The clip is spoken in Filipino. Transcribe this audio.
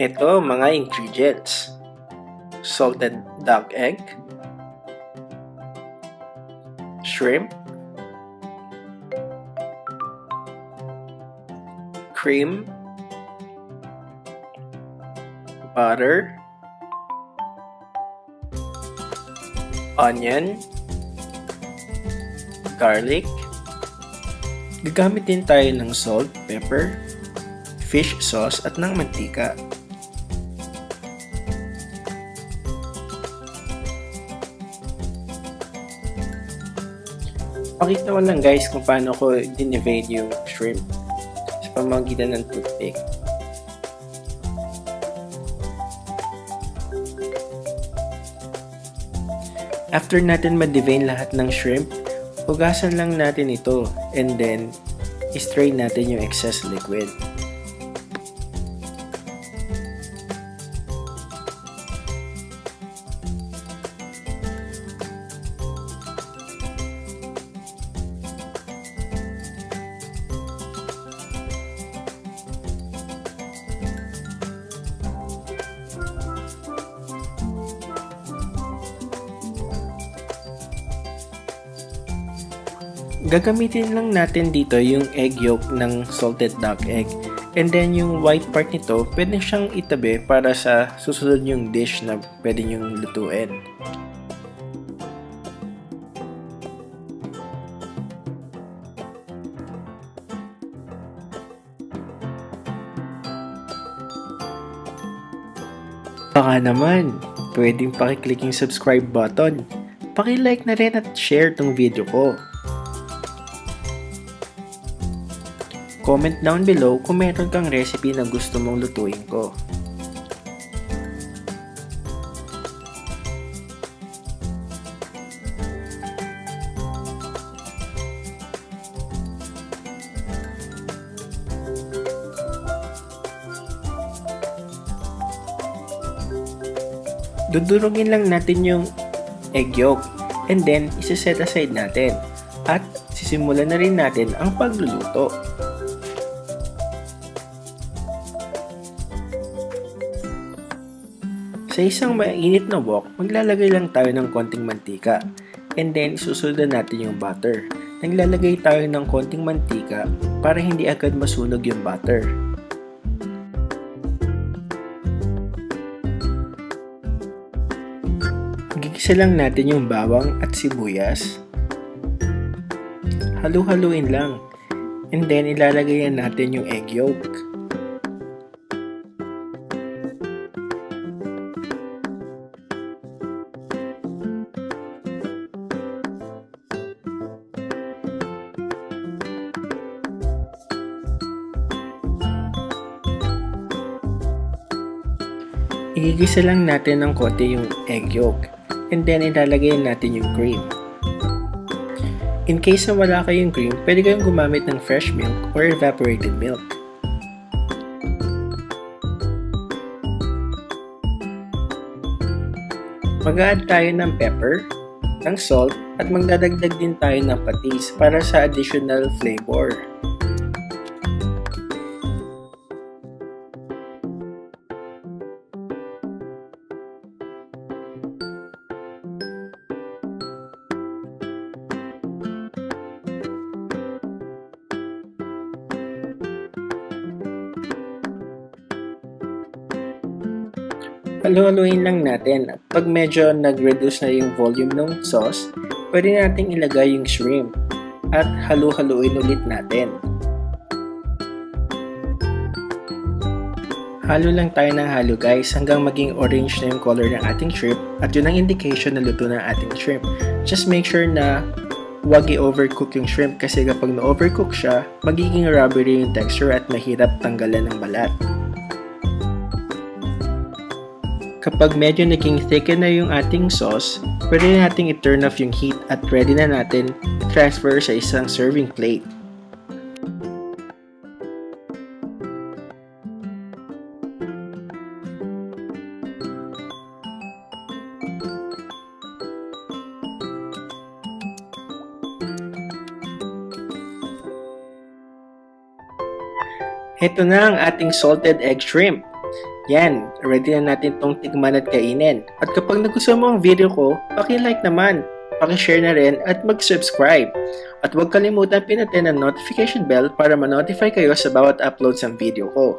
Ito mga ingredients: salted duck egg, shrimp, cream, butter, onion, garlic. Gagamit din tayo ng salt, pepper, fish sauce at ng mantika. Pakita ko lang guys kung paano ko dinevade yung shrimp sa pamamagitan ng toothpick. After natin ma-devein lahat ng shrimp, hugasan lang natin ito and then i-strain natin yung excess liquid. Gagamitin lang natin dito yung egg yolk ng salted duck egg. And then yung white part nito, pwede siyang itabi para sa susunod yung dish na pwede nyong lutuin. Baka naman, pwedeng pakiclick yung subscribe button. Paki-like na rin at share tong video ko. Comment down below kung meron kang recipe na gusto mong lutuin ko. Dudurugin lang natin yung egg yolk and then isa-set aside natin at sisimulan na rin natin ang pagluluto. Sa isang mainit na wok, maglalagay lang tayo ng konting mantika and then isusunod natin yung butter. Naglalagay tayo ng konting mantika para hindi agad masunog yung butter. Gigisa lang natin yung bawang at sibuyas. Halu-haluin lang and then ilalagay natin yung egg yolk. Igigisa lang natin ng konti yung egg yolk and then ilalagay natin yung cream. In case na wala kayong cream, pwede kayong gumamit ng fresh milk or evaporated milk. Mag-a-add tayo ng pepper, ng salt at magdadagdag din tayo ng patis para sa additional flavor. Halu-haluin lang natin. Pag medyo nag-reduce na yung volume ng sauce, pwede nating ilagay yung shrimp at halu-haluin ulit natin. Halo lang tayo ng halo guys hanggang maging orange na yung color ng ating shrimp at yun ang indication na luto ng ating shrimp. Just make sure na huwag i-overcook yung shrimp kasi kapag na-overcook siya, magiging rubbery yung texture at mahirap tanggalan ng balat. Kapag medyo naging thicken na yung ating sauce, pwede nating i-turn off yung heat at ready na natin i-transfer sa isang serving plate. Ito na ang ating salted egg shrimp. Yan, ready na natin tong tikman at kainin. At kapag nagustuhan mo ang video ko, paki-like naman, paki-share na rin at mag-subscribe. At huwag kalimutan pinutin ang notification bell para ma-notify kayo sa bawat uploads ng video ko.